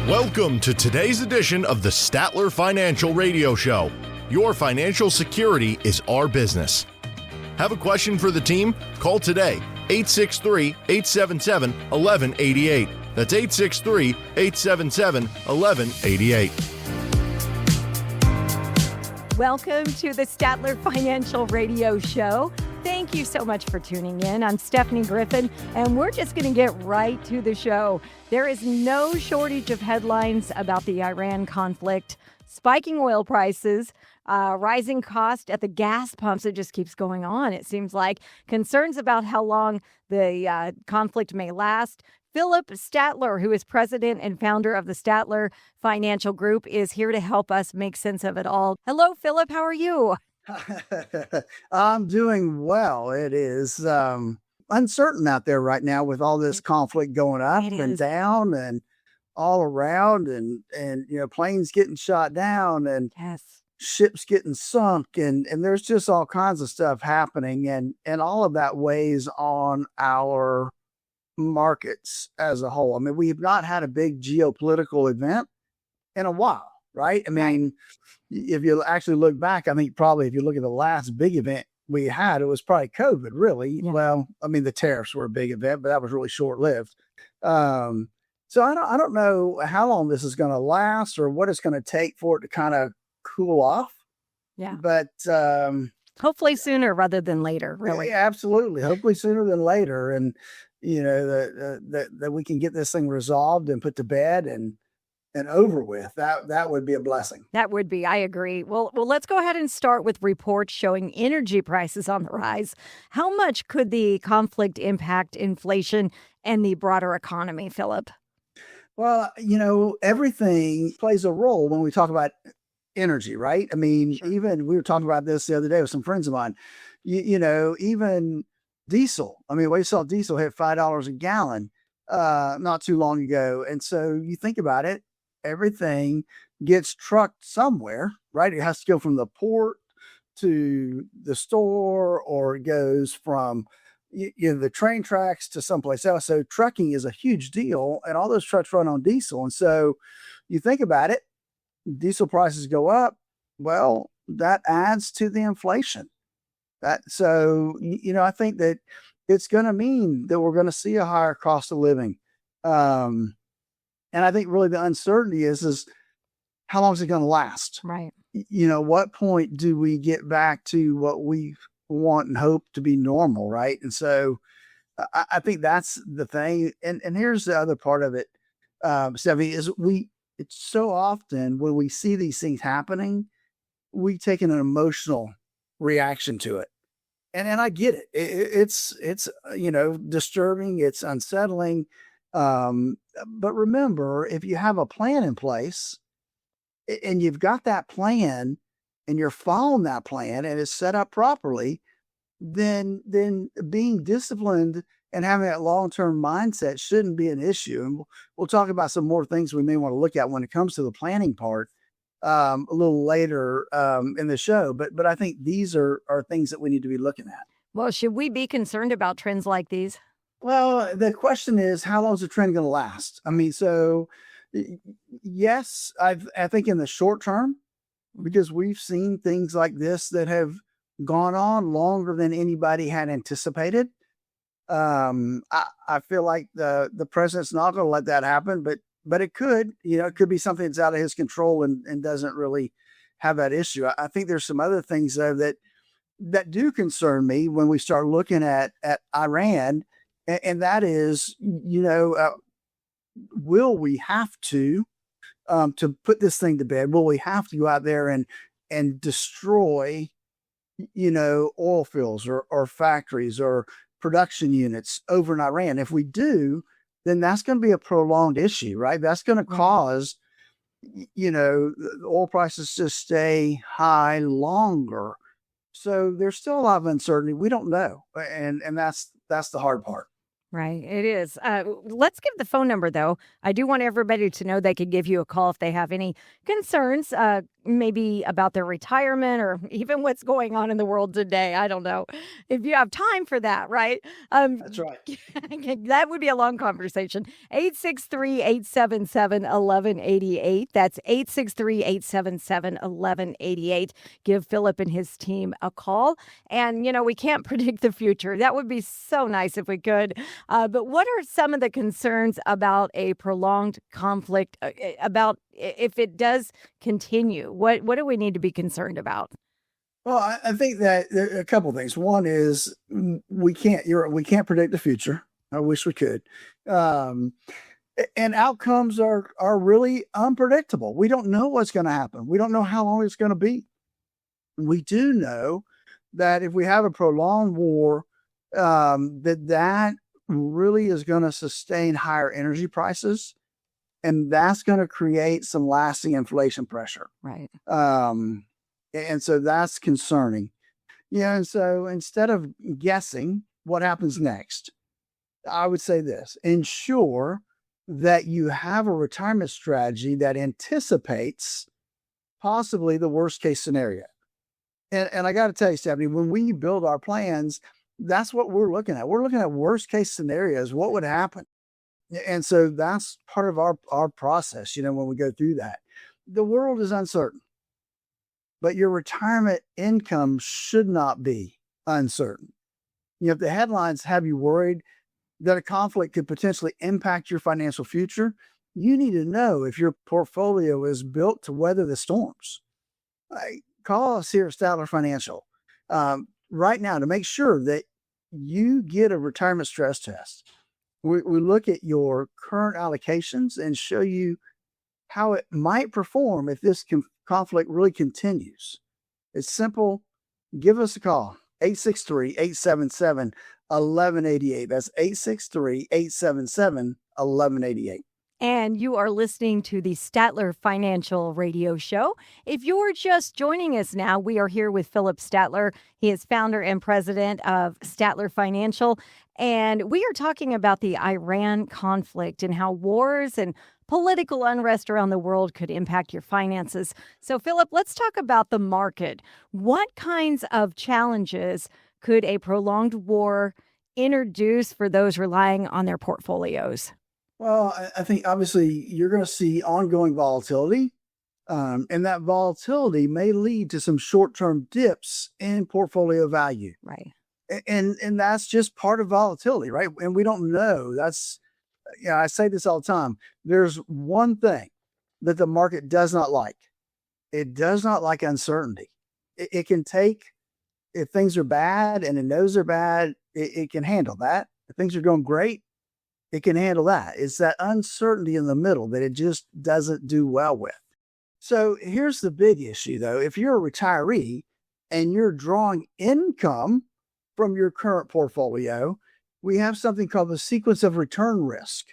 Welcome to today's edition of the Statler Financial Radio Show. Your financial security is our business. Have a question for the team? Call today, 863-877-1188. That's 863-877-1188. Welcome to the Statler Financial Radio Show. Thank you so much for tuning in. I'm Stephanie Griffin, and we're just going to get right to the show. There is no shortage of headlines about the Iran conflict, spiking oil prices, rising cost at the gas pumps. It just keeps going on. It seems like concerns about how long the conflict may last. Philip Statler, who is president and founder of the Statler Financial Group, is here to help us make sense of it all. Hello, Philip. How are you? I'm doing well. It is uncertain out there right now with all this conflict going up and down and all around, and planes getting shot down and ships getting sunk, and there's just all kinds of stuff happening, and all of that weighs on our markets as a whole. I mean, we have not had a big geopolitical event in a while, right? I mean, if you actually look back, I think probably if you look at the last big event we had, it was probably COVID, really. Yeah. Well, I mean, the tariffs were a big event, but that was really short-lived. So I don't know how long this is going to last or what it's going to take for it to kind of cool off. Yeah. But hopefully sooner rather than later, really. Yeah, absolutely. Hopefully sooner than later. And, that we can get this thing resolved and put to bed and over with. That would be a blessing. That would be. I agree. Well, let's go ahead and start with reports showing energy prices on the rise. How much could the conflict impact inflation and the broader economy, Philip? Well, everything plays a role when we talk about energy, right? I mean, sure. Even we were talking about this the other day with some friends of mine. Even diesel. I mean, we saw diesel hit $5 a gallon not too long ago. And so you think about it, everything gets trucked somewhere, right? It has to go from the port to the store, or it goes from the train tracks to someplace else. So trucking is a huge deal, and all those trucks run on diesel. And so you think about it, diesel prices go up. Well, that adds to the inflation. I think that it's going to mean that we're going to see a higher cost of living. And I think really the uncertainty is how long is it going to last? Right. What point do we get back to what we want and hope to be normal, right? And so I think that's the thing. And here's the other part of it, Stephanie, is it's so often when we see these things happening, we take an emotional reaction to it. And I get it. It's disturbing. It's unsettling. But remember, if you have a plan in place and you've got that plan and you're following that plan and it's set up properly, then being disciplined and having that long-term mindset shouldn't be an issue. And we'll talk about some more things we may want to look at when it comes to the planning part a little later in the show. But I think these are things that we need to be looking at. Well, should we be concerned about trends like these? Well, the question is, how long is the trend going to last? I mean, so yes, I think in the short term, because we've seen things like this that have gone on longer than anybody had anticipated. I feel like the president's not going to let that happen, but it could, it could be something that's out of his control and doesn't really have that issue. I think there's some other things though that do concern me when we start looking at Iran, and that is, will we have to put this thing to bed? Will we have to go out there and destroy, oil fields or factories or production units over in Iran? If we do, then that's going to be a prolonged issue, right? That's going to cause, the oil prices to stay high longer. So there's still a lot of uncertainty. We don't know. And that's the hard part. Right, it is. Let's give the phone number, though. I do want everybody to know they could give you a call if they have any concerns, maybe about their retirement or even what's going on in the world today. I don't know if you have time for that, right? Um, That's right. that would be a long conversation. 863-877-1188. That's 863-877-1188. Give Philip and his team a call. And, we can't predict the future. That would be so nice if we could. But what are some of the concerns about a prolonged conflict, about if it does continue? What do we need to be concerned about? Well, I think that there are a couple of things. One is we can't predict the future. I wish we could. And outcomes are really unpredictable. We don't know what's going to happen. We don't know how long it's going to be. We do know that if we have a prolonged war, that really is going to sustain higher energy prices, and that's going to create some lasting inflation pressure. Right. And so that's concerning. And so instead of guessing what happens next, I would say this: ensure that you have a retirement strategy that anticipates possibly the worst case scenario. And I got to tell you, Stephanie, when we build our plans, that's what we're looking at. We're looking at worst case scenarios. What would happen? And so that's part of our process, when we go through that. The world is uncertain, but your retirement income should not be uncertain. If the headlines have you worried that a conflict could potentially impact your financial future, you need to know if your portfolio is built to weather the storms. Call us here at Statler Financial right now to make sure that you get a retirement stress test. We look at your current allocations and show you how it might perform if this conflict really continues. It's simple. Give us a call, 863-877-1188. That's 863-877-1188. And you are listening to the Statler Financial Radio Show. If you're just joining us now, we are here with Philip Statler. He is founder and president of Statler Financial. And we are talking about the Iran conflict and how wars and political unrest around the world could impact your finances. So, Philip, let's talk about the market. What kinds of challenges could a prolonged war introduce for those relying on their portfolios? Well, I think obviously you're going to see ongoing volatility, and that volatility may lead to some short-term dips in portfolio value. Right. And that's just part of volatility, right? And we don't know. I say this all the time. There's one thing that the market does not like. It does not like uncertainty. It can take, if things are bad and it knows they're bad, it can handle that. If things are going great, it can handle that. It's that uncertainty in the middle that it just doesn't do well with. So here's the big issue, though. If you're a retiree and you're drawing income from your current portfolio, we have something called the sequence of return risk.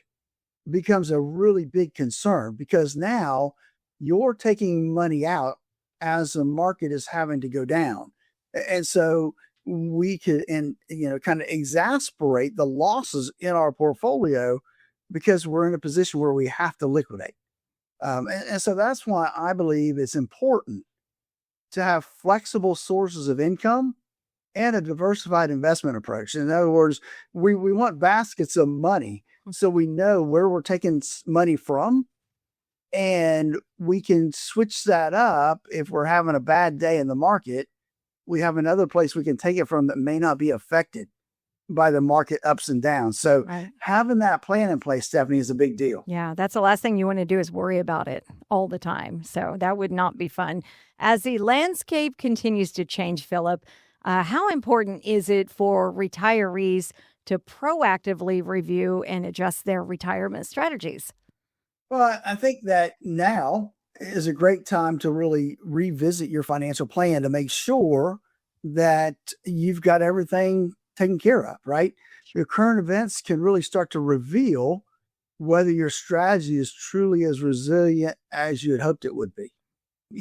It becomes a really big concern because now you're taking money out as the market is having to go down. And so we could, kind of exasperate the losses in our portfolio because we're in a position where we have to liquidate. And so that's why I believe it's important to have flexible sources of income and a diversified investment approach. In other words, we want baskets of money so we know where we're taking money from, and we can switch that up if we're having a bad day in the market. We have another place we can take it from that may not be affected by the market ups and downs. So having that plan in place, Stephanie, is a big deal. Yeah, that's the last thing you want to do is worry about it all the time. So that would not be fun. As the landscape continues to change, Philip, how important is it for retirees to proactively review and adjust their retirement strategies? Well, I think that now is a great time to really revisit your financial plan to make sure that you've got everything taken care of, right? Your current events can really start to reveal whether your strategy is truly as resilient as you had hoped it would be.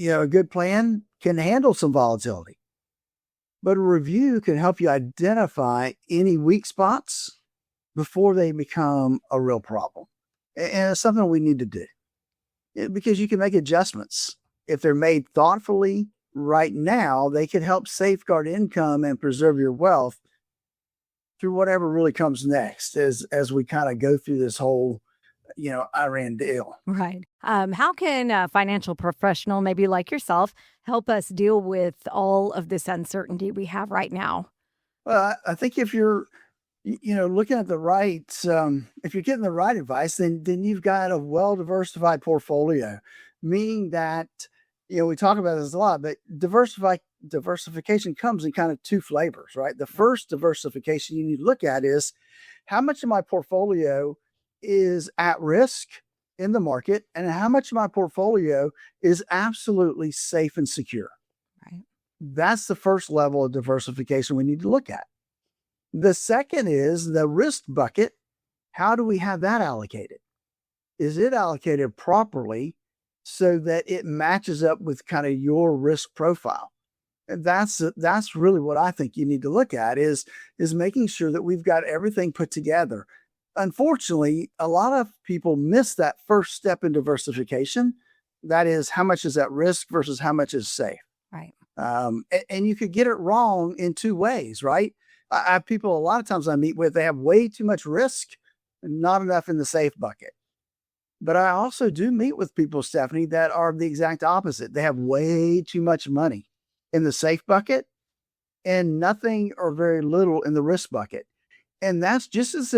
A good plan can handle some volatility, but a review can help you identify any weak spots before they become a real problem. And it's something we need to do because you can make adjustments. If they're made thoughtfully right now, they can help safeguard income and preserve your wealth through whatever really comes next as we kind of go through this whole, Iran deal. Right. How can a financial professional, maybe like yourself, help us deal with all of this uncertainty we have right now? Well, I think if you're, looking at the right, if you're getting the right advice, then you've got a well-diversified portfolio, meaning that, we talk about this a lot, but diversification comes in kind of two flavors, right? The first diversification you need to look at is how much of my portfolio is at risk in the market and how much of my portfolio is absolutely safe and secure. Right. That's the first level of diversification we need to look at. The second is the risk bucket. How do we have that allocated? Is it allocated properly so that it matches up with kind of your risk profile? And that's really what I think you need to look at is making sure that we've got everything put together. Unfortunately, a lot of people miss that first step in diversification. That is, how much is at risk versus how much is safe. Right. And you could get it wrong in two ways, right? I have people a lot of times I meet with, they have way too much risk and not enough in the safe bucket. But I also do meet with people, Stephanie, that are the exact opposite. They have way too much money in the safe bucket and nothing or very little in the risk bucket. And that's just as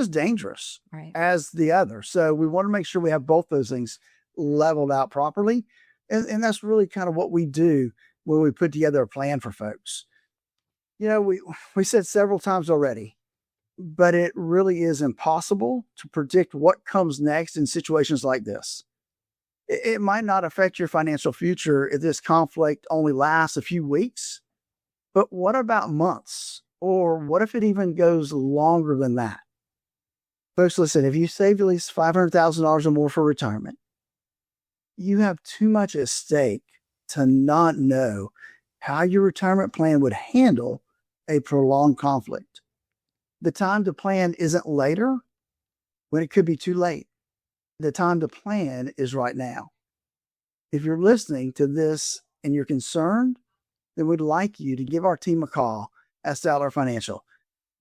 dangerous as the other. So we want to make sure we have both those things leveled out properly. And that's really kind of what we do when we put together a plan for folks. We said several times already, but it really is impossible to predict what comes next in situations like this. It might not affect your financial future if this conflict only lasts a few weeks, but what about months? Or what if it even goes longer than that? Folks, listen, if you saved at least $500,000 or more for retirement, you have too much at stake to not know how your retirement plan would handle a prolonged conflict. The time to plan isn't later when it could be too late. The time to plan is right now. If you're listening to this and you're concerned, then we'd like you to give our team a call at Statler Financial.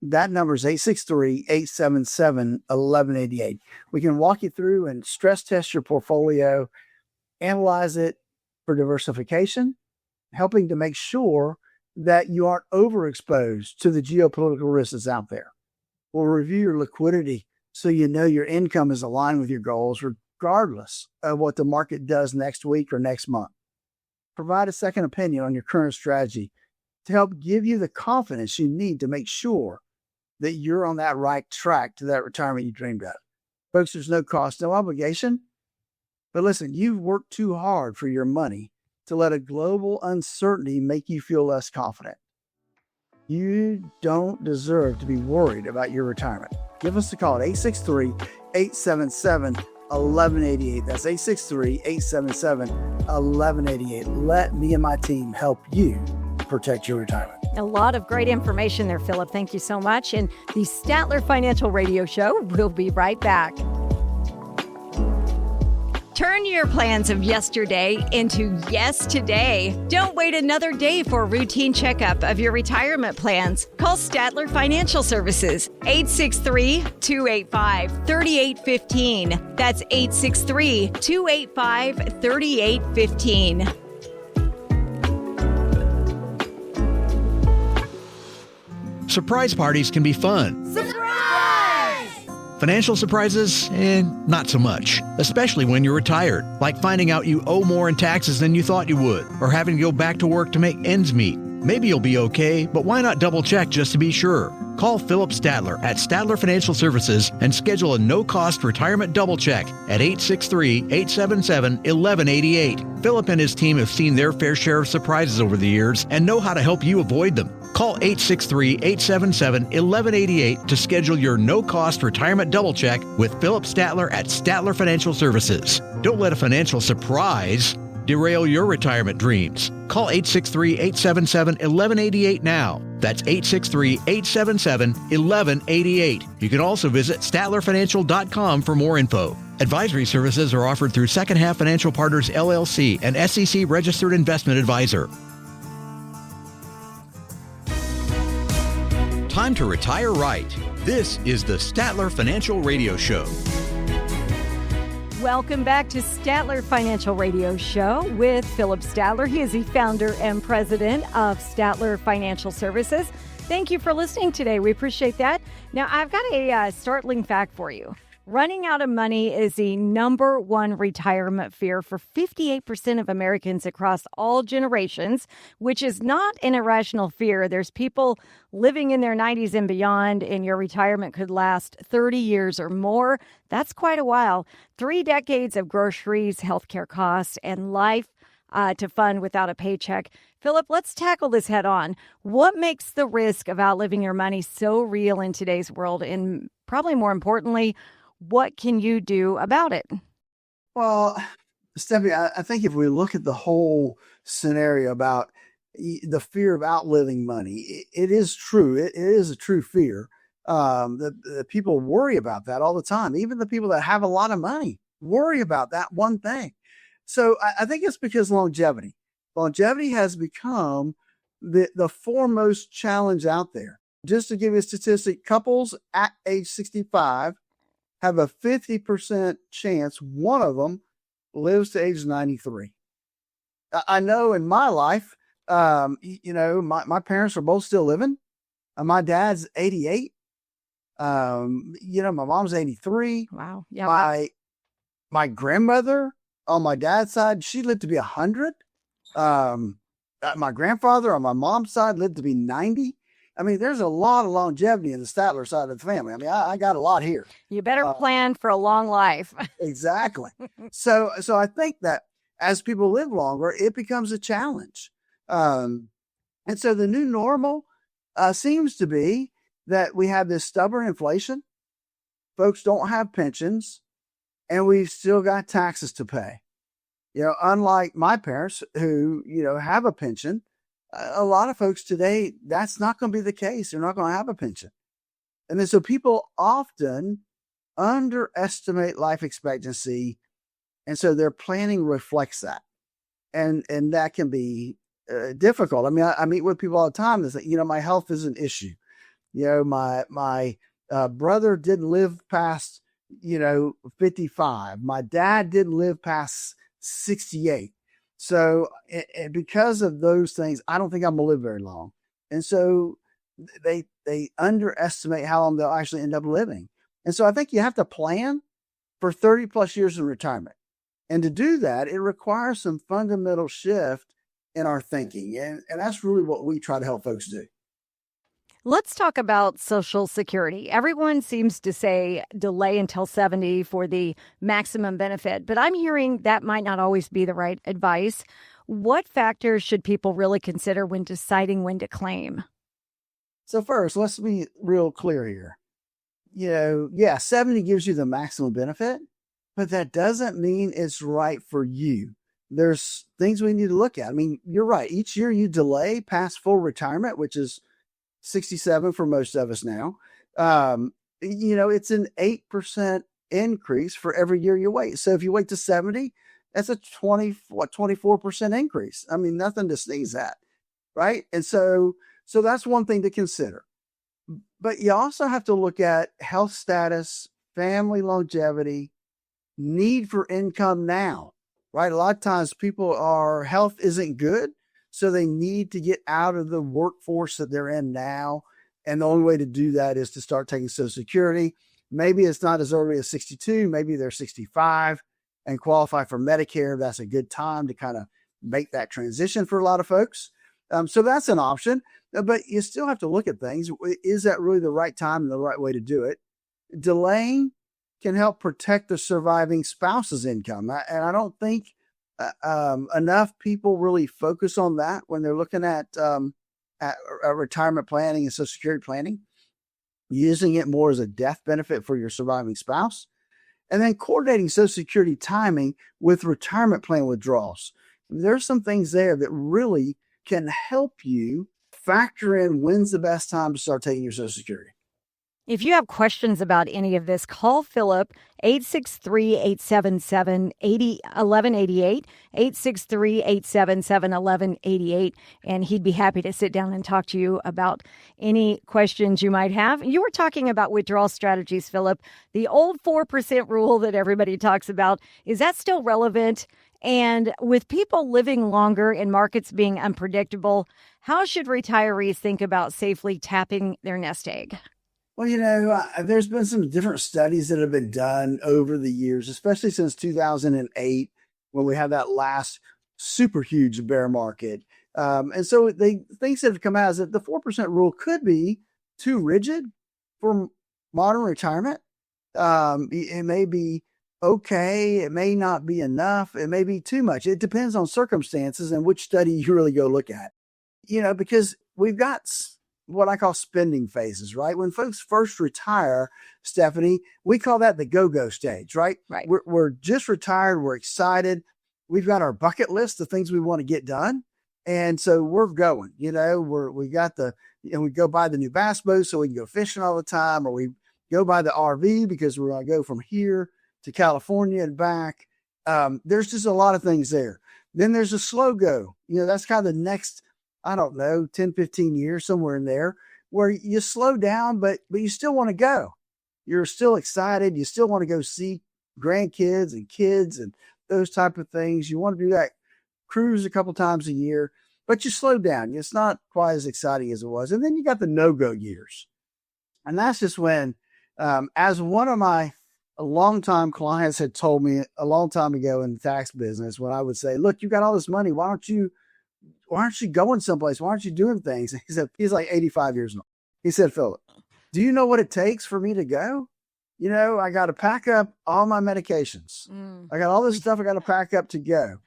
That number is 863-877-1188. We can walk you through and stress test your portfolio, analyze it for diversification, helping to make sure that you aren't overexposed to the geopolitical risks that's out there. We'll review your liquidity so you know your income is aligned with your goals, regardless of what the market does next week or next month. Provide a second opinion on your current strategy to help give you the confidence you need to make sure that you're on that right track to that retirement you dreamed of. Folks, there's no cost, no obligation. But listen, you've worked too hard for your money to let a global uncertainty make you feel less confident. You don't deserve to be worried about your retirement. Give us a call at 863-877-1188. That's 863-877-1188. Let me and my team help you protect your retirement. A lot of great information there, Philip. Thank you so much. And the Statler Financial Radio Show will be right back. Turn your plans of yesterday into yes today. Don't wait another day for a routine checkup of your retirement plans. Call Statler Financial Services, 863-285-3815. That's 863-285-3815. Surprise parties can be fun. Financial surprises, not so much, especially when you're retired, like finding out you owe more in taxes than you thought you would, or having to go back to work to make ends meet. Maybe you'll be okay, but why not double check just to be sure? Call Philip Statler at Statler Financial Services and schedule a no-cost retirement double check at 863-877-1188. Philip and his team have seen their fair share of surprises over the years and know how to help you avoid them. Call 863-877-1188 to schedule your no-cost retirement double check with Philip Statler at Statler Financial Services. Don't let a financial surprise derail your retirement dreams. Call 863-877-1188 now. That's 863-877-1188. You can also visit StatlerFinancial.com for more info. Advisory services are offered through Second Half Financial Partners, LLC, an SEC registered investment advisor. Time to retire right. This is the Statler Financial Radio Show. Welcome back to Statler Financial Radio Show with Philip Statler. He is the founder and president of Statler Financial Services. Thank you for listening today. We appreciate that. Now, I've got a startling fact for you. Running out of money is the number one retirement fear for 58% of Americans across all generations, which is not an irrational fear. There's people living in their 90s and beyond, and your retirement could last 30 years or more. That's quite a while. 3 decades of groceries, healthcare costs, and life to fund without a paycheck. Philip, let's tackle this head on. What makes the risk of outliving your money so real in today's world? And probably more importantly, what can you do about it? Well, Stephanie, I think if we look at the whole scenario about the fear of outliving money, it is true. It is a true fear. The people worry about that all the time. Even the people that have a lot of money worry about that one thing. So I think it's because longevity has become the foremost challenge out there. Just to give you a statistic, couples at age 65 have a 50% chance one of them lives to age 93. I know in my life, my parents are both still living. My dad's 88. My mom's 83. Wow. Yeah. My grandmother on my dad's side, she lived to be 100. My grandfather on my mom's side lived to be 90. I mean, there's a lot of longevity in the Statler side of the family. I mean, I got a lot here. You better plan for a long life. Exactly. So I think that as people live longer, it becomes a challenge. And so the new normal seems to be that we have this stubborn inflation. Folks don't have pensions, and we've still got taxes to pay. Unlike my parents who, have a pension, a lot of folks today, that's not going to be the case. They're not going to have a pension. And then so people often underestimate life expectancy. And so their planning reflects that. And that can be difficult. I mean, I meet with people all the time that say, my health is an issue. My brother didn't live past, 55. My dad didn't live past 68. So because of those things, I don't think I'm going to live very long. And so they underestimate how long they'll actually end up living. And so I think you have to plan for 30 plus years in retirement. And to do that, it requires some fundamental shift in our thinking. And that's really what we try to help folks do. Let's talk about Social Security. Everyone seems to say delay until 70 for the maximum benefit, but I'm hearing that might not always be the right advice. What factors should people really consider when deciding when to claim? So first, let's be real clear here. 70 gives you the maximum benefit, but that doesn't mean it's right for you. There's things we need to look at. I mean, you're right. Each year you delay past full retirement, which is 67 for most of us now. It's an 8% increase for every year you wait. So if you wait to 70, that's a 24% increase. I mean, nothing to sneeze at, right? And so that's one thing to consider. But you also have to look at health status, family longevity, need for income now, right? A lot of times health isn't good. So they need to get out of the workforce that they're in now. And the only way to do that is to start taking Social Security. Maybe it's not as early as 62. Maybe they're 65 and qualify for Medicare. That's a good time to kind of make that transition for a lot of folks. So that's an option. But you still have to look at things. Is that really the right time and the right way to do it? Delaying can help protect the surviving spouse's income. And I don't think enough people really focus on that when they're looking at retirement planning and Social Security planning, using it more as a death benefit for your surviving spouse, and then coordinating Social Security timing with retirement plan withdrawals. There's some things there that really can help you factor in when's the best time to start taking your Social Security. If you have questions about any of this, call Philip, 863-877-1188, 863-877-1188, and he'd be happy to sit down and talk to you about any questions you might have. You were talking about withdrawal strategies, Philip. The old 4% rule that everybody talks about, is that still relevant? And with people living longer and markets being unpredictable, how should retirees think about safely tapping their nest egg? Well, there's been some different studies that have been done over the years, especially since 2008, when we had that last super huge bear market. And so things that have come out is that the 4% rule could be too rigid for modern retirement. It may be okay. It may not be enough. It may be too much. It depends on circumstances and which study you really go look at, because we've got what I call spending phases, right? When folks first retire, Stephanie, we call that the go-go stage, right? Right. We're just retired. We're excited. We've got our bucket list of things we want to get done. And so we're going, we go buy the new bass boat so we can go fishing all the time, or we go buy the RV because we're going to go from here to California and back. There's just a lot of things there. Then there's a slow go. That's kind of the next, 10, 15 years, somewhere in there, where you slow down, but you still want to go. You're still excited. You still want to go see grandkids and kids and those type of things. You want to do that cruise a couple times a year, but you slow down. It's not quite as exciting as it was. And then you got the no-go years. And that's just when, as one of my longtime clients had told me a long time ago in the tax business, when I would say, look, you got all this money. Why aren't you going someplace? Why aren't you doing things? He said, he's like 85 years old. He said, Philip, do you know what it takes for me to go? I got to pack up all my medications. I got all this stuff I got to pack up to go.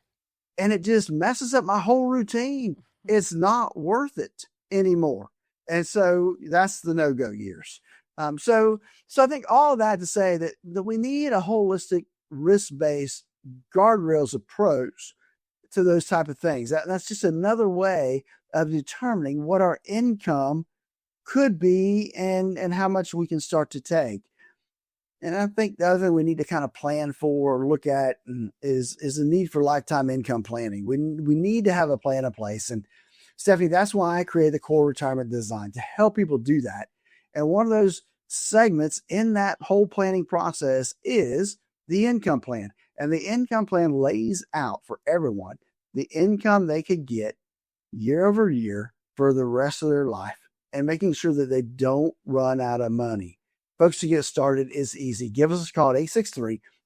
And it just messes up my whole routine. It's not worth it anymore. And so that's the no-go years. So I think all of that to say that we need a holistic risk-based guardrails approach to those type of things. That's just another way of determining what our income could be and how much we can start to take. And I think the other thing we need to kind of plan for or look at is the need for lifetime income planning. We need to have a plan in place. And Stephanie, that's why I created the Core Retirement Design, to help people do that. And one of those segments in that whole planning process is the income plan. And the income plan lays out for everyone the income they could get year over year for the rest of their life, and making sure that they don't run out of money. Folks, to get started is easy. Give us a call at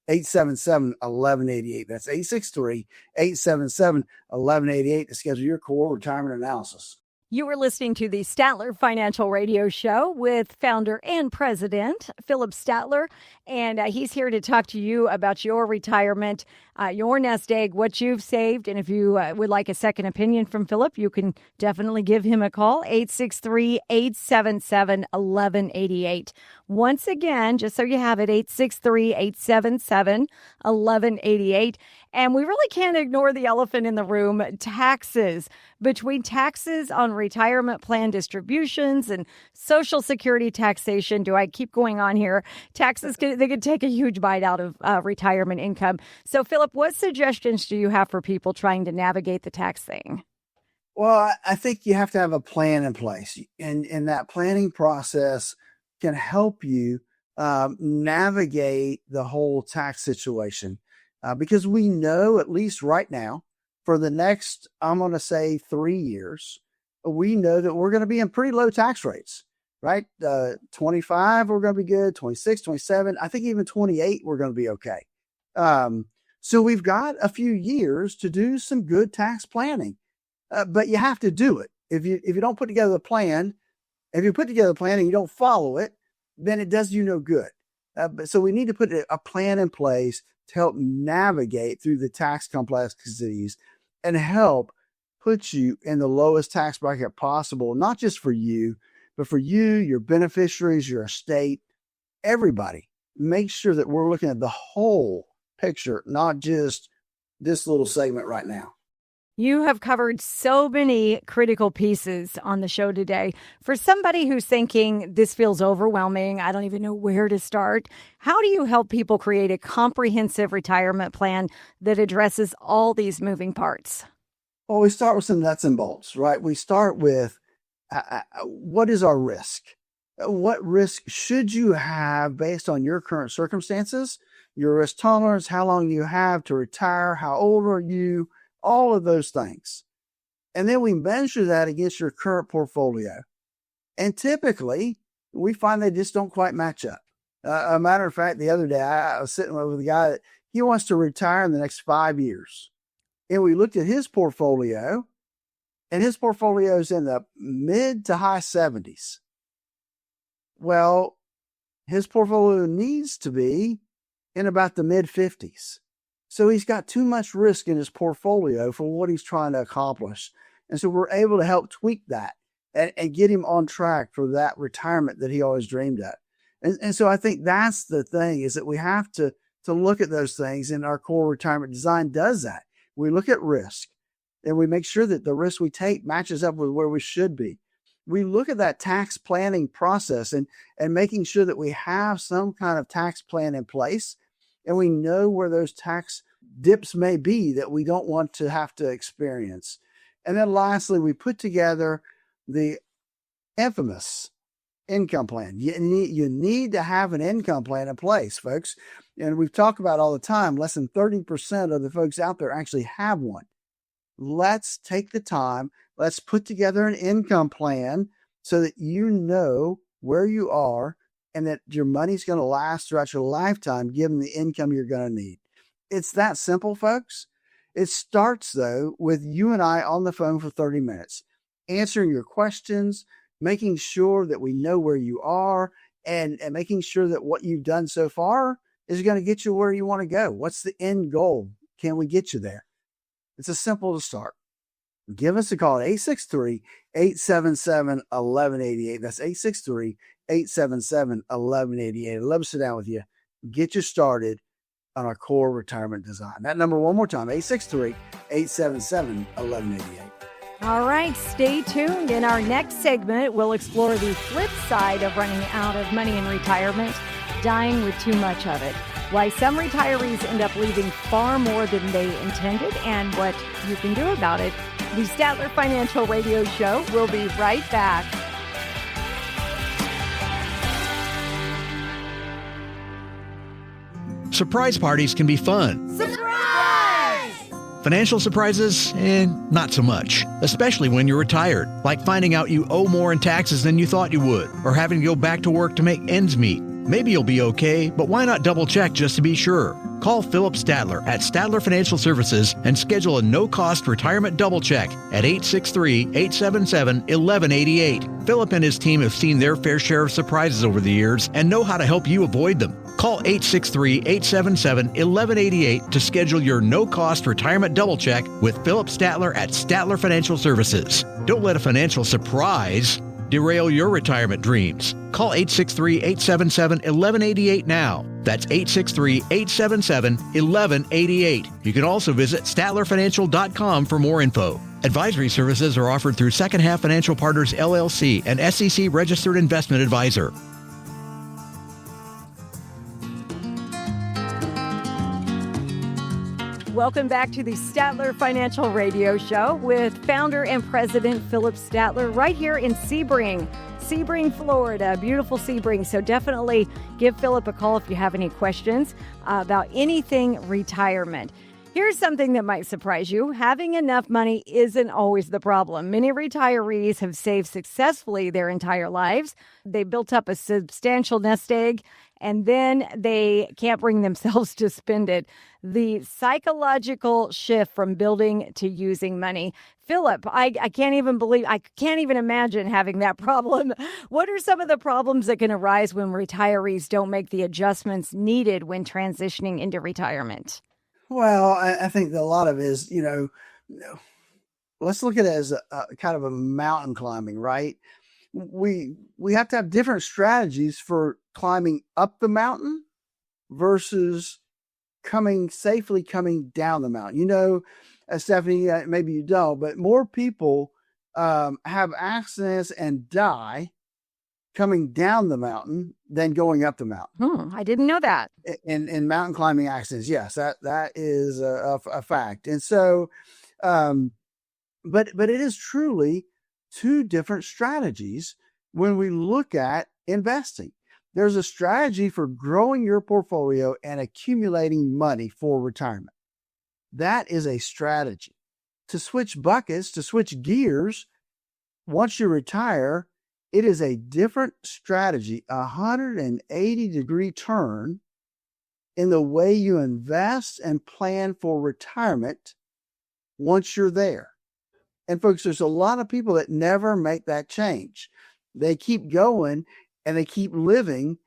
863-877-1188. That's 863-877-1188 to schedule your core retirement analysis. You were listening to the Statler Financial Radio Show with founder and president Philip Statler, and he's here to talk to you about your retirement, your nest egg, what you've saved. And if you would like a second opinion from Philip, you can definitely give him a call, 863-877-1188. Once again, just so you have it, 863-877-1188. And we really can't ignore the elephant in the room, taxes. Between taxes on retirement plan distributions and Social Security taxation, do I keep going on here? Taxes, they could take a huge bite out of retirement income. So, Philip, what suggestions do you have for people trying to navigate the tax thing? Well, I think you have to have a plan in place. And that planning process can help you navigate the whole tax situation. Because we know, at least right now, for the next, I'm going to say 3 years, we know that we're going to be in pretty low tax rates, right? 25, we're going to be good. 26, 27, I think even 28, we're going to be okay. So we've got a few years to do some good tax planning, but you have to do it. If you don't put together a plan, if you put together a plan and you don't follow it, then it does you no good. So we need to put a plan in place to help navigate through the tax complexities and help put you in the lowest tax bracket possible, not just for you, but for you, your beneficiaries, your estate, everybody. Make sure that we're looking at the whole picture, not just this little segment right now. You have covered so many critical pieces on the show today. For somebody who's thinking this feels overwhelming, I don't even know where to start, how do you help people create a comprehensive retirement plan that addresses all these moving parts? Well, we start with some nuts and bolts, right? We start with what is our risk? What risk should you have based on your current circumstances, your risk tolerance, how long you have to retire, how old are you, all of those things. And then we measure that against your current portfolio. And typically, we find they just don't quite match up. A matter of fact, the other day, I was sitting with a guy that he wants to retire in the next 5 years. And we looked at his portfolio, and his portfolio is in the mid to high 70s. Well, his portfolio needs to be in about the mid 50s. So he's got too much risk in his portfolio for what he's trying to accomplish. And so we're able to help tweak that and get him on track for that retirement that he always dreamed of. And so I think that's the thing, is that we have to look at those things, and our core retirement design does that. We look at risk, and we make sure that the risk we take matches up with where we should be. We look at that tax planning process and making sure that we have some kind of tax plan in place, and we know where those tax dips may be that we don't want to have to experience. And then lastly, we put together the infamous income plan. You need to have an income plan in place, folks. And we've talked about all the time, less than 30% of the folks out there actually have one. Let's take the time. Let's put together an income plan so that you know where you are and that your money's going to last throughout your lifetime, given the income you're going to need. It's that simple, folks. It starts, though, with you and I on the phone for 30 minutes, answering your questions, making sure that we know where you are, and making sure that what you've done so far is going to get you where you want to go. What's the end goal? Can we get you there? It's as simple to start. Give us a call at 863-877-1188. That's 863-877-1188. I'd love to sit down with you, get you started on our core retirement design. That number one more time, 863-877-1188. All right, stay tuned. In our next segment, we'll explore the flip side of running out of money in retirement, dying with too much of it, why some retirees end up leaving far more than they intended, and what you can do about it. The Statler Financial Radio Show will be right back. Surprise parties can be fun. Financial surprises, not so much, especially when you're retired, like finding out you owe more in taxes than you thought you would, or having to go back to work to make ends meet. Maybe you'll be okay, but why not double check just to be sure? Call Philip Statler at Statler Financial Services and schedule a no-cost retirement double check at 863-877-1188. Philip and his team have seen their fair share of surprises over the years and know how to help you avoid them. Call 863-877-1188 to schedule your no-cost retirement double check with Philip Statler at Statler Financial Services. Don't let a financial surprise derail your retirement dreams. Call 863-877-1188 now. That's 863-877-1188. You can also visit StatlerFinancial.com for more info. Advisory services are offered through Second Half Financial Partners, LLC, an SEC registered investment advisor. Welcome back to the Statler Financial Radio Show with founder and president Philip Statler right here in Sebring, Florida. Beautiful Sebring. So definitely give Philip a call if you have any questions about anything retirement. Here's something that might surprise you. Having enough money isn't always the problem. Many retirees have saved successfully their entire lives. They built up a substantial nest egg, and then they can't bring themselves to spend it. The psychological shift from building to using money. Philip, I can't even imagine having that problem. What are some of the problems that can arise when retirees don't make the adjustments needed when transitioning into retirement? Well, I think that a lot of it is, let's look at it as a kind of a mountain climbing, right? We have to have different strategies for climbing up the mountain versus safely coming down the mountain. You know, Stephanie, maybe you don't, but more people have accidents and die coming down the mountain than going up the mountain. I didn't know that. In mountain climbing accidents, yes, that is a fact. And so, but it is truly two different strategies when we look at investing. There's a strategy for growing your portfolio and accumulating money for retirement. That is a strategy. To switch buckets, to switch gears, once you retire, it is a different strategy, a 180-degree turn in the way you invest and plan for retirement once you're there. And folks, there's a lot of people that never make that change. They keep going and they keep living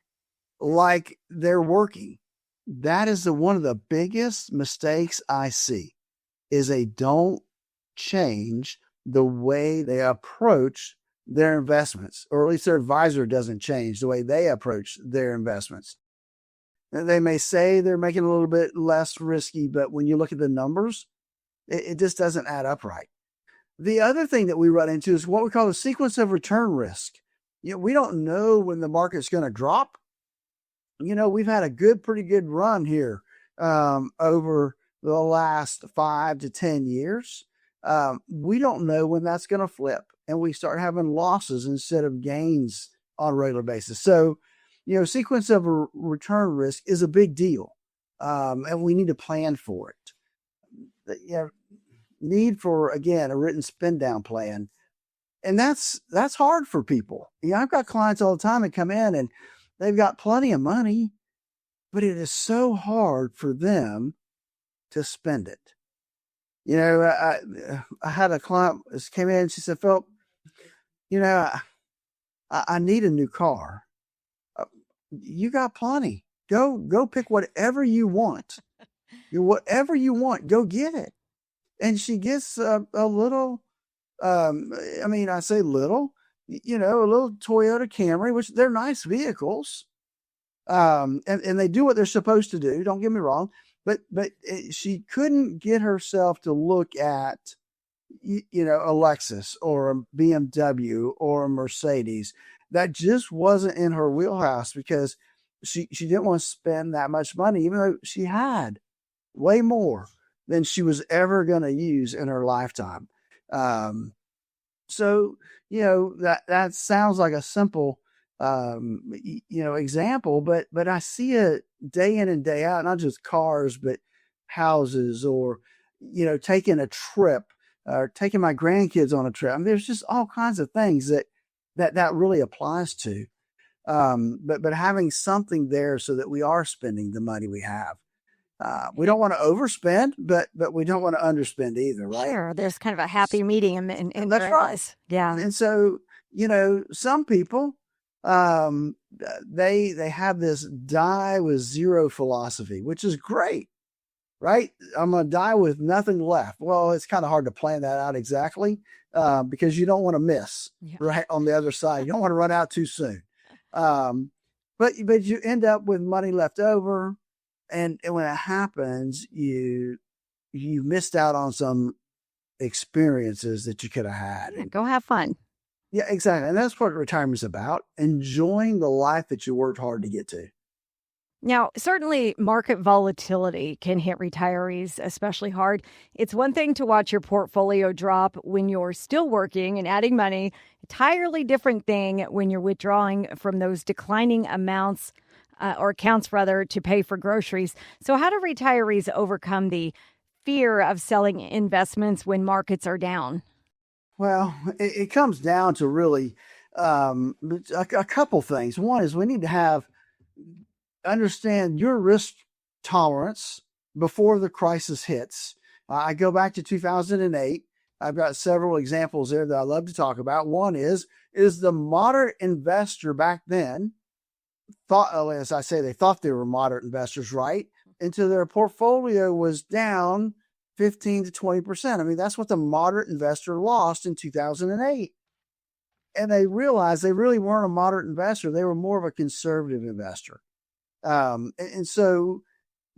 like they're working. That is one of the biggest mistakes I see, is they don't change the way they approach their investments, or at least their advisor doesn't change the way they approach their investments. They may say they're making a little bit less risky, but when you look at the numbers, it just doesn't add up right. The other thing that we run into is what we call the sequence of return risk. You know, we don't know when the market's going to drop. You know, we've had a pretty good run here over the last 5 to 10 years. We don't know when that's going to flip, and we start having losses instead of gains on a regular basis. So, you know, sequence of return risk is a big deal, and we need to plan for it. You know, need for, again, a written spend down plan. And that's hard for people. You know, I've got clients all the time that come in and they've got plenty of money, but it is so hard for them to spend it. You know, I had a client that came in and she said, Philip, you know, I need a new car. You got plenty. Go pick whatever you want. Whatever you want, go get it. And she gets a little, I mean, I say little, you know, a little Toyota Camry, which they're nice vehicles. And they do what they're supposed to do. Don't get me wrong. But she couldn't get herself to look at, you know, a Lexus or a BMW or a Mercedes. That just wasn't in her wheelhouse because she didn't want to spend that much money, even though she had way more than she was ever going to use in her lifetime. So, you know, that sounds like a simple, you know, example, but I see it day in and day out, not just cars, but houses, or, you know, taking a trip or taking my grandkids on a trip. I mean, there's just all kinds of things that really applies to. But having something there so that we are spending the money we have. We don't want to overspend, but we don't want to underspend either, right? Sure. There's kind of a happy medium in that's right. Yeah. And so, you know, some people, they have this die with zero philosophy, which is great, right? I'm going to die with nothing left. Well, it's kind of hard to plan that out exactly, because you don't want to miss right on the other side. You don't want to run out too soon. But you end up with money left over. And when it happens, you missed out on some experiences that you could have had. Yeah, go have fun. Yeah, exactly. And that's what retirement's about, enjoying the life that you worked hard to get to. Now, certainly market volatility can hit retirees especially hard. It's one thing to watch your portfolio drop when you're still working and adding money. Entirely different thing when you're withdrawing from those declining amounts or accounts rather, to pay for groceries. So how do retirees overcome the fear of selling investments when markets are down? Well, it comes down to really a couple things. One is we need to understand your risk tolerance before the crisis hits. I go back to 2008. I've got several examples there that I love to talk about. One is the moderate investor back then thought, as I say, they thought they were moderate investors, right? Until their portfolio was down 15 to 20%. I mean, that's what the moderate investor lost in 2008. And they realized they really weren't a moderate investor. They were more of a conservative investor. And so,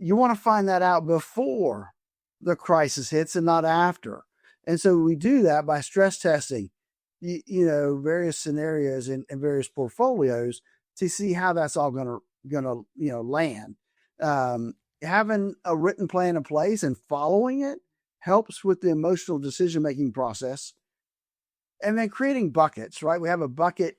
you want to find that out before the crisis hits and not after. And so we do that by stress testing, various scenarios in various portfolios to see how that's all going to land. Having a written plan in place and following it helps with the emotional decision-making process. And then creating buckets, right? We have a bucket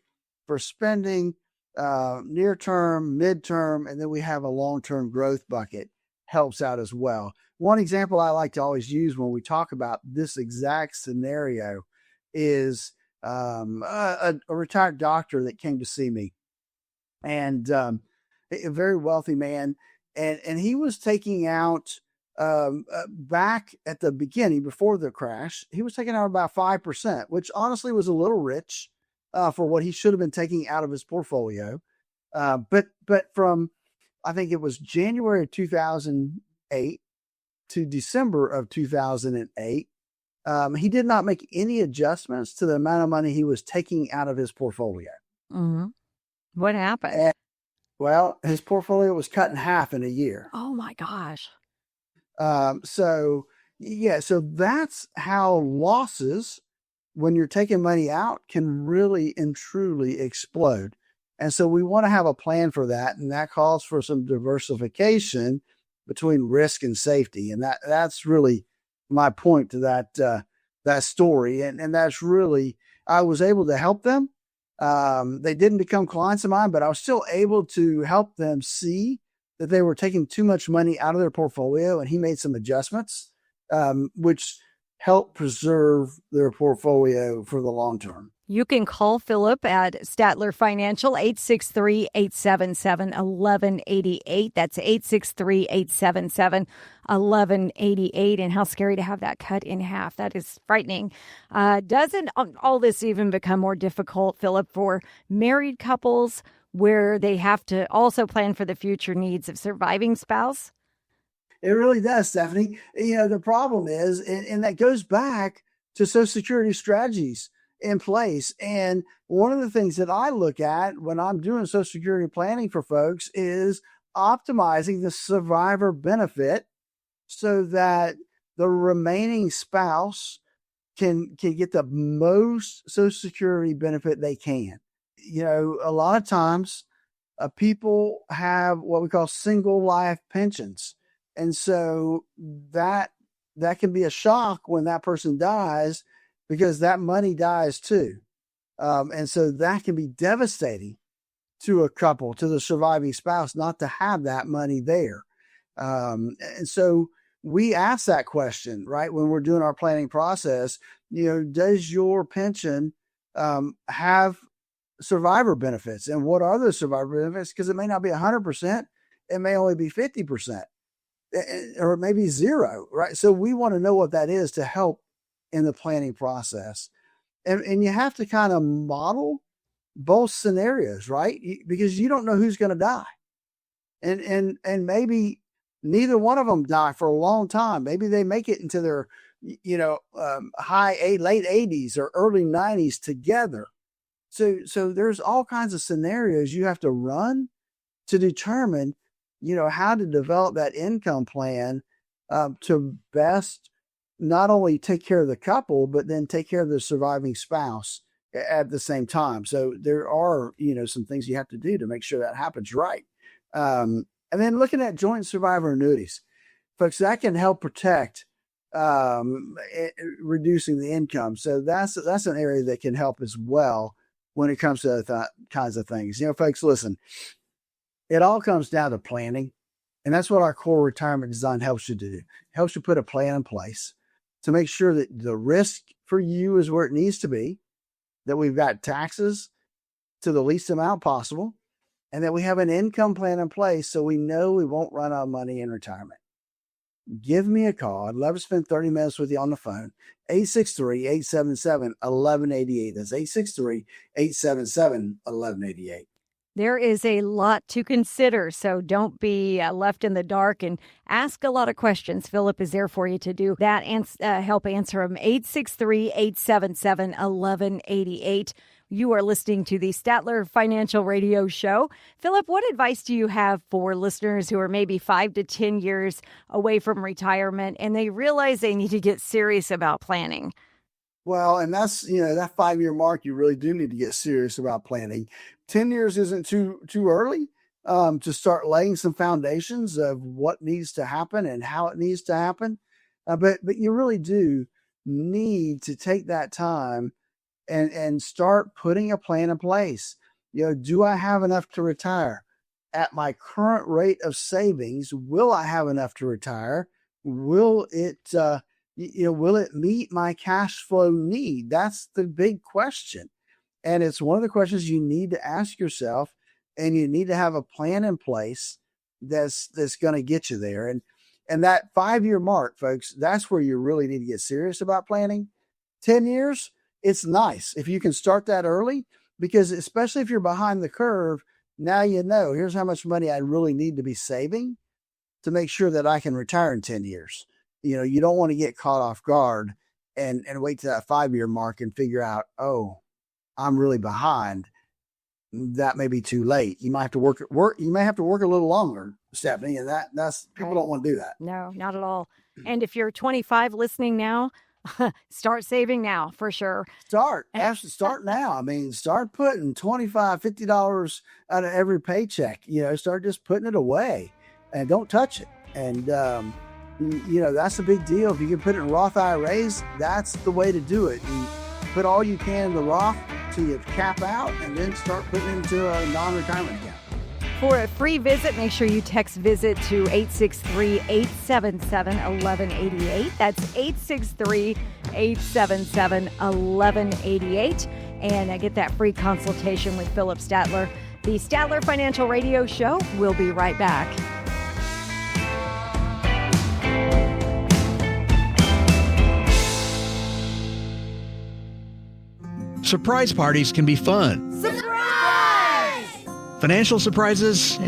for spending, near term, midterm, and then we have a long-term growth bucket. Helps out as well. One example I like to always use when we talk about this exact scenario is a retired doctor that came to see me, and a very wealthy man, and he was taking out back at the beginning before the crash, he was taking out about 5%, which honestly was a little rich for what he should have been taking out of his portfolio. But from, I think it was January of 2008 to December of 2008, he did not make any adjustments to the amount of money he was taking out of his portfolio. Mm-hmm. What happened? Well, his portfolio was cut in half in a year. Oh my gosh. So that's how losses, when you're taking money out, can really and truly explode. And so we want to have a plan for that. And that calls for some diversification between risk and safety. And that's really my point to that story. And that's really, I was able to help them. They didn't become clients of mine, but I was still able to help them see that they were taking too much money out of their portfolio. And he made some adjustments, which helped preserve their portfolio for the long term. You can call Philip at Statler Financial, 863-877-1188. That's 863-877-1188. And how scary to have that cut in half. That is frightening. Doesn't all this even become more difficult, Philip, for married couples where they have to also plan for the future needs of surviving spouse? It really does, Stephanie. The problem is, and that goes back to Social Security strategies in place. And one of the things that I look at when I'm doing Social Security planning for folks is optimizing the survivor benefit so that the remaining spouse can get the most Social Security benefit they can. A lot of times people have what we call single life pensions. And so that can be a shock when that person dies, because that money dies too. And so that can be devastating to a couple, to the surviving spouse, not to have that money there. And so we ask that question, right? When we're doing our planning process, does your pension have survivor benefits? And what are those survivor benefits? Because it may not be 100%. It may only be 50%. Or maybe zero, right? So we want to know what that is to help in the planning process. And you have to kind of model both scenarios, right? Because you don't know who's going to die. And maybe neither one of them die for a long time. Maybe they make it into their, late 80s or early 90s together. So there's all kinds of scenarios you have to run to determine how to develop that income plan to best not only take care of the couple, but then take care of the surviving spouse at the same time. So there are, some things you have to do to make sure that happens right. And then looking at joint survivor annuities, folks, that can help protect reducing the income. So that's an area that can help as well when it comes to kinds of things. Folks, listen, it all comes down to planning. And that's what our core retirement design helps you do. It helps you put a plan in place to make sure that the risk for you is where it needs to be, that we've got taxes to the least amount possible, and that we have an income plan in place so we know we won't run out of money in retirement. Give me a call. I'd love to spend 30 minutes with you on the phone. 863-877-1188. That's 863-877-1188. There is a lot to consider, so don't be left in the dark and ask a lot of questions. Philip is there for you to do that and help answer them. 863-877-1188. You are listening to the Statler Financial Radio Show. Philip, what advice do you have for listeners who are maybe 5 to 10 years away from retirement and they realize they need to get serious about planning? Well, and that's, that 5-year mark, you really do need to get serious about planning. 10 years isn't too early to start laying some foundations of what needs to happen and how it needs to happen. But you really do need to take that time and start putting a plan in place. Do I have enough to retire? At my current rate of savings, will I have enough to retire? Will it will it meet my cash flow need? That's the big question. And it's one of the questions you need to ask yourself, and you need to have a plan in place that's going to get you there. And that 5-year mark, folks, that's where you really need to get serious about planning. 10 years, it's nice if you can start that early, because especially if you're behind the curve, now here's how much money I really need to be saving to make sure that I can retire in 10 years. You don't want to get caught off guard and wait to that 5-year mark and figure out, oh, I'm really behind. That may be too late. You might have to work. You may have to work a little longer, Stephanie, and that's people don't want to do that. No, not at all. And if you're 25 listening now, start saving now for sure. Start now. I mean, start putting $25, $50 out of every paycheck. Start just putting it away, and don't touch it. And that's a big deal. If you can put it in Roth IRAs, that's the way to do it. You put all you can in the Roth till you cap out, and then start putting it into a non-retirement account. For a free visit, make sure you text VISIT to 863-877-1188. That's 863-877-1188. And get that free consultation with Philip Statler. The Statler Financial Radio Show. We'll be right back. Surprise parties can be fun. Financial surprises,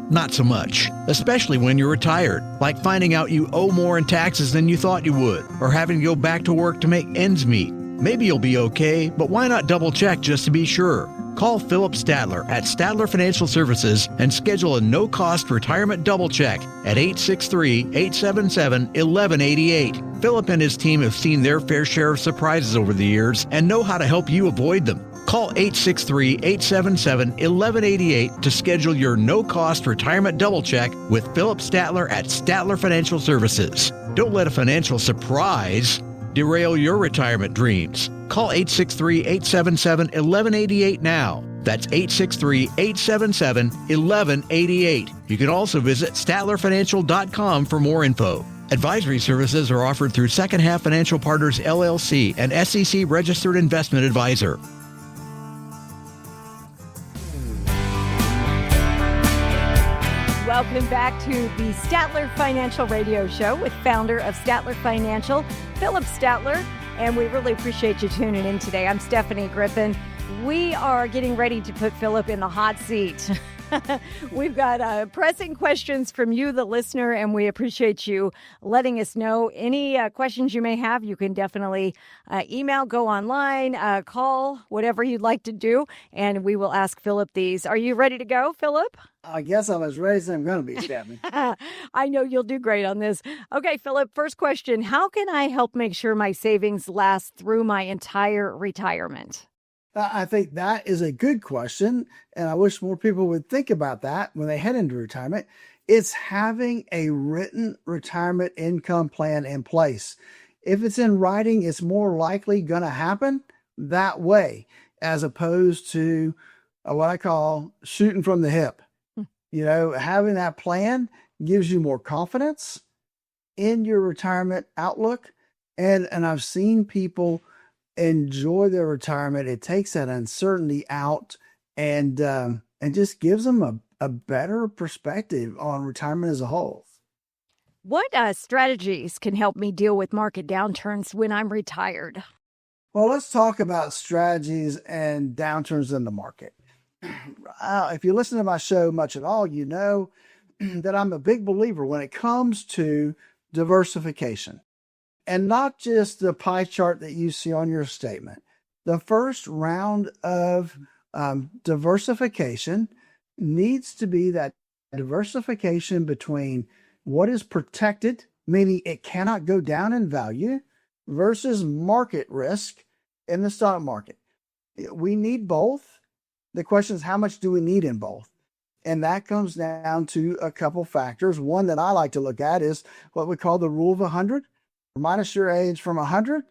not so much, especially when you're retired, like finding out you owe more in taxes than you thought you would, or having to go back to work to make ends meet. Maybe you'll be okay, but why not double check just to be sure? Call Philip Statler at Statler Financial Services and schedule a no-cost retirement double check at 863-877-1188. Philip and his team have seen their fair share of surprises over the years and know how to help you avoid them. Call 863-877-1188 to schedule your no-cost retirement double check with Philip Statler at Statler Financial Services. Don't let a financial surprise derail your retirement dreams. Call 863-877-1188 now. That's 863-877-1188. You can also visit StatlerFinancial.com for more info. Advisory services are offered through Second Half Financial Partners, LLC, an SEC registered investment advisor. Welcome back to the Statler Financial Radio Show with founder of Statler Financial, Philip Statler, and we really appreciate you tuning in today. I'm Stephanie Griffin. We are getting ready to put Philip in the hot seat. We've got pressing questions from you, the listener, and we appreciate you letting us know. Any questions you may have, you can definitely email, go online, call, whatever you'd like to do, and we will ask Philip these. Are you ready to go, Philip? I guess I'm as ready as I'm going to be, Stephanie. I know you'll do great on this. Okay, Philip, first question. How can I help make sure my savings last through my entire retirement? I think that is a good question, and I wish more people would think about that when they head into retirement. It's having a written retirement income plan in place. If it's in writing, it's more likely going to happen that way, as opposed to what I call shooting from the hip. Having that plan gives you more confidence in your retirement outlook. And I've seen people enjoy their retirement. It takes that uncertainty out and just gives them a better perspective on retirement as a whole. What strategies can help me deal with market downturns when I'm retired? Well, let's talk about strategies and downturns in the market. If you listen to my show much at all, you know that I'm a big believer when it comes to diversification. And not just the pie chart that you see on your statement, The first round of diversification needs to be that diversification between what is protected, meaning it cannot go down in value, versus market risk in the stock market. We need both. The question is, how much do we need in both? And that comes down to a couple factors. One that I like to look at is what we call the rule of 100. Minus your age from 100.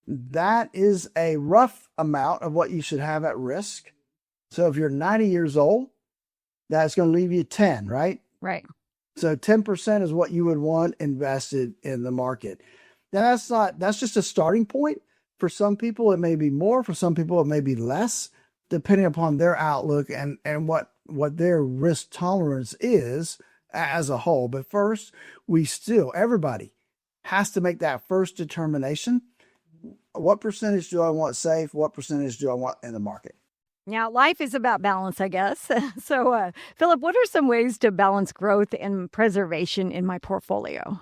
That is a rough amount of what you should have at risk. So if you're 90 years old, that's going to leave you 10, right? Right. So 10% is what you would want invested in the market. Now that's just a starting point. For some people, it may be more. For some people, it may be less, depending upon their outlook and what their risk tolerance is as a whole. But first, everybody has to make that first determination. What percentage do I want safe? What percentage do I want in the market? Now, life is about balance, I guess. So, Philip, what are some ways to balance growth and preservation in my portfolio?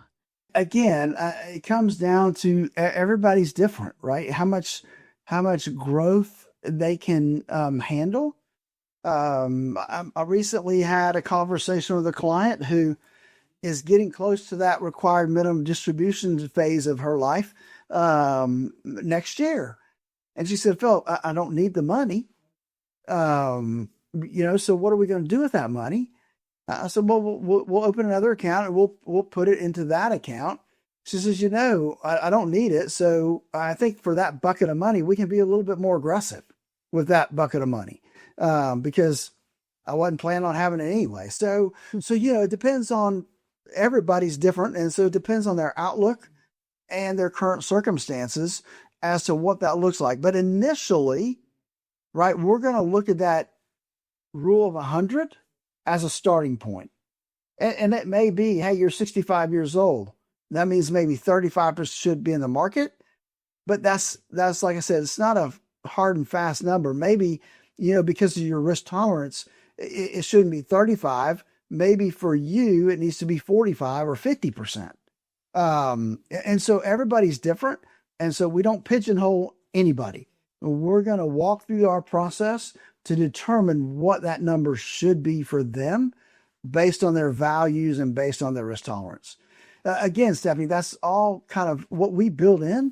Again, it comes down to everybody's different, right? How much growth they can handle. I recently had a conversation with a client who is getting close to that required minimum distribution phase of her life next year. And she said, Phil, I don't need the money. So what are we going to do with that money? I said, well, we'll open another account and we'll put it into that account. She says, I don't need it. So I think for that bucket of money, we can be a little bit more aggressive with that bucket of money because I wasn't planning on having it anyway. So it depends on everybody's different. And so it depends on their outlook and their current circumstances as to what that looks like. But initially, right, we're going to look at that rule of 100 as a starting point. And it may be, hey, you're 65 years old. That means maybe 35% should be in the market. But that's like I said, it's not a hard and fast number. Maybe, because of your risk tolerance, it shouldn't be 35. Maybe for you, it needs to be 45 or 50%. And so everybody's different. And so we don't pigeonhole anybody. We're going to walk through our process to determine what that number should be for them based on their values and based on their risk tolerance. Again, Stephanie, that's all kind of what we build in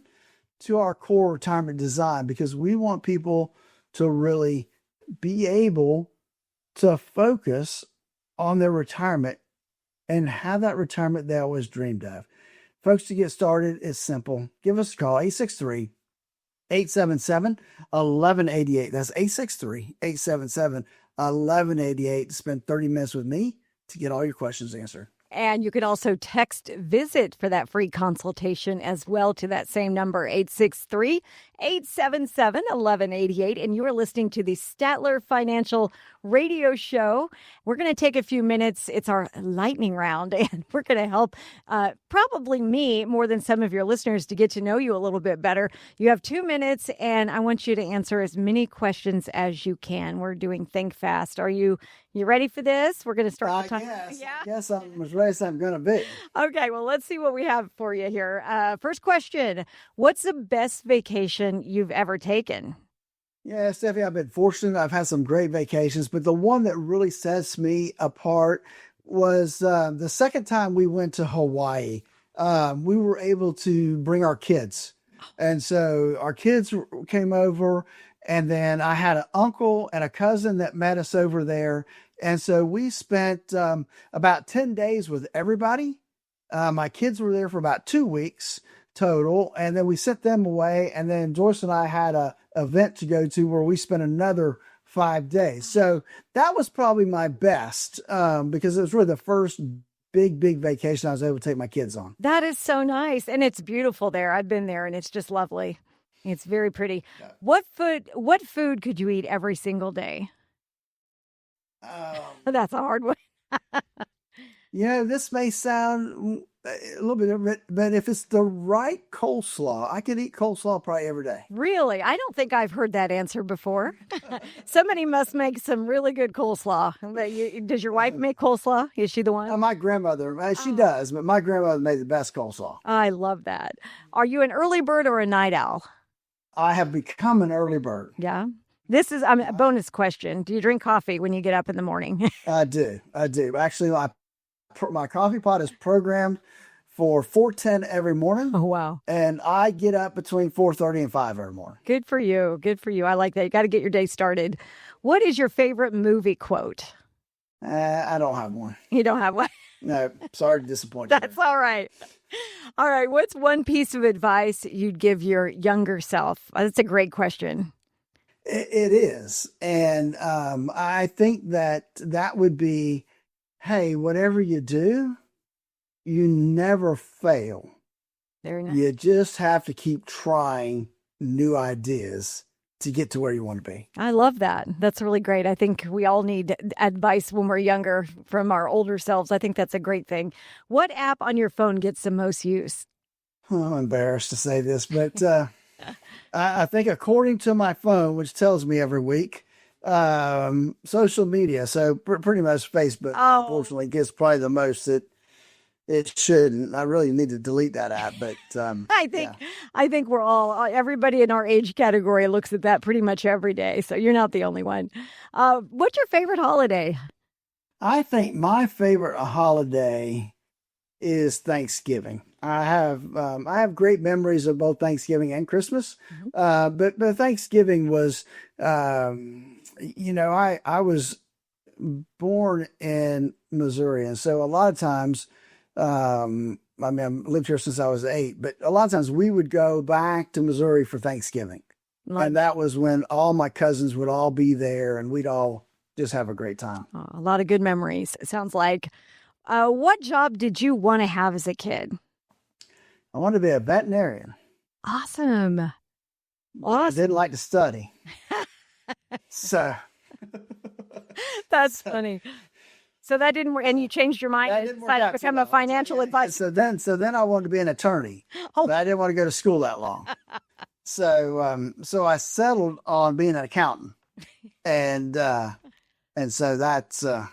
to our core retirement design because we want people to really be able to focus on their retirement and have that retirement they always dreamed of. Folks, to get started, it's simple. Give us a call, 863-877-1188. That's 863-877-1188 to spend 30 minutes with me to get all your questions answered. And you can also text VISIT for that free consultation as well to that same number, 863-877-1188. And you are listening to the Statler Financial Radio Show. We're going to take a few minutes. It's our lightning round, and we're going to help probably me more than some of your listeners to get to know you a little bit better. You have 2 minutes, and I want you to answer as many questions as you can. We're doing Think Fast. Are you ready for this? We're going to start the time. Yes, I'm as ready as I'm going to be. Okay, well, let's see what we have for you here. First question, what's the best vacation you've ever taken? Yeah, Stephanie, I've been fortunate. I've had some great vacations, but the one that really sets me apart was the second time we went to Hawaii. We were able to bring our kids. And so our kids came over, and then I had an uncle and a cousin that met us over there. And so we spent about 10 days with everybody. My kids were there for about 2 weeks total. And then we sent them away. And then Joyce and I had a event to go to where we spent another 5 days. So that was probably my best because it was really the first big vacation I was able to take my kids on. That is so nice. And it's beautiful there. I've been there and it's just lovely. It's very pretty. Yeah. What food could you eat every single day? That's a hard one. This may sound a little bit different, but if it's the right coleslaw, I could eat coleslaw probably every day. Really? I don't think I've heard that answer before. Somebody must make some really good coleslaw. Does your wife make coleslaw? Is she the one? My grandmother, she does, but my grandmother made the best coleslaw. I love that. Are you an early bird or a night owl? I have become an early bird. Yeah. This is a bonus question. Do you drink coffee when you get up in the morning? I do. Actually, my coffee pot is programmed for 4:10 every morning. Oh, wow. And I get up between 4:30 and 5 every morning. Good for you. Good for you. I like that. You got to get your day started. What is your favorite movie quote? I don't have one. You don't have one? No, sorry to disappoint you. That's all right. All right. What's one piece of advice you'd give your younger self? That's a great question. It is. And I think that would be, hey, whatever you do, you never fail. Very nice. You just have to keep trying new ideas to get to where you want to be. I love that. That's really great. I think we all need advice when we're younger from our older selves. I think that's a great thing. What app on your phone gets the most use? I'm embarrassed to say this, but I think according to my phone, which tells me every week, social media. So pretty much Facebook, unfortunately, gets probably the most that it shouldn't. I really need to delete that app, but I think we're everybody in our age category looks at that pretty much every day. So you're not the only one. What's your favorite holiday? I think my favorite holiday is Thanksgiving. I have great memories of both Thanksgiving and Christmas. But Thanksgiving was, I was born in Missouri. And so a lot of times, I've lived here since I was 8, but a lot of times we would go back to Missouri for Thanksgiving. And that was when all my cousins would all be there and we'd all just have a great time. Oh, a lot of good memories, it sounds like. What job did you want to have as a kid? I wanted to be a veterinarian. Awesome. I didn't like to study. So. That's funny. So that didn't work, and you changed your mind and decided to become a financial advisor. So then I wanted to be an attorney, but I didn't want to go to school that long. So I settled on being an accountant, and so that's then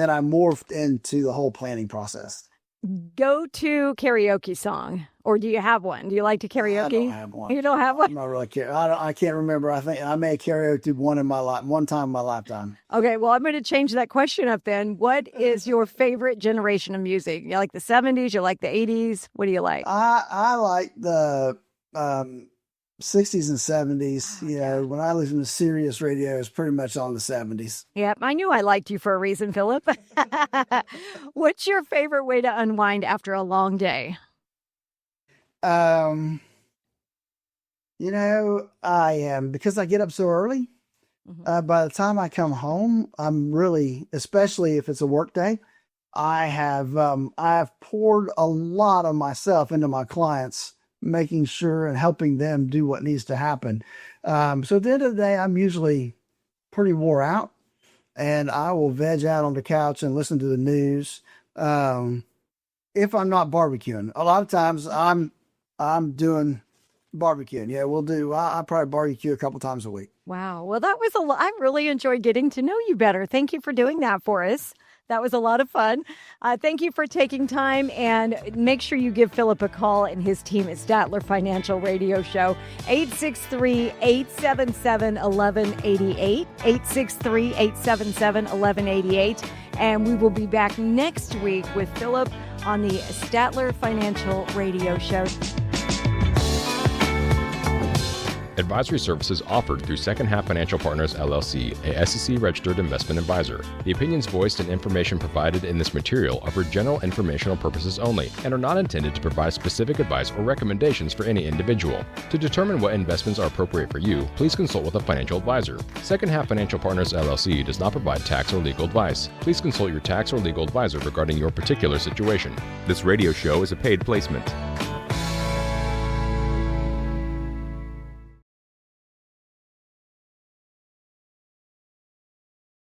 I morphed into the whole planning process. Go-to karaoke song, or do you have one? Do you like to karaoke? I don't have one. You don't have one? I'm not really care. I can't remember. I think I may have karaoke one time in my lifetime. Okay, well, I'm going to change that question up then. What is your favorite generation of music? You like the 70s? You like the 80s? What do you like? I like the 60s and 70s. You know, when I listen to Sirius radio, it's pretty much on the 70s. Yep, I knew I liked you for a reason, Philip. What's your favorite way to unwind after a long day? I am, because I get up so early, by the time I come home, I'm really, especially if it's a work day, I've poured a lot of myself into my clients, making sure and helping them do what needs to happen. So at the end of the day, I'm usually pretty wore out, and I will veg out on the couch and listen to the news. If I'm not barbecuing, a lot of times I'm doing barbecuing. Yeah, I probably barbecue a couple times a week. Wow. Well, that was a lot. I really enjoyed getting to know you better. Thank you for doing that for us. That was a lot of fun. Thank you for taking time, and make sure you give Philip a call and his team at Statler Financial Radio Show, 863-877-1188, 863-877-1188. And we will be back next week with Philip on the Statler Financial Radio Show. Advisory services offered through Second Half Financial Partners, LLC, a SEC-registered investment advisor. The opinions voiced and information provided in this material are for general informational purposes only and are not intended to provide specific advice or recommendations for any individual. To determine what investments are appropriate for you, please consult with a financial advisor. Second Half Financial Partners, LLC does not provide tax or legal advice. Please consult your tax or legal advisor regarding your particular situation. This radio show is a paid placement.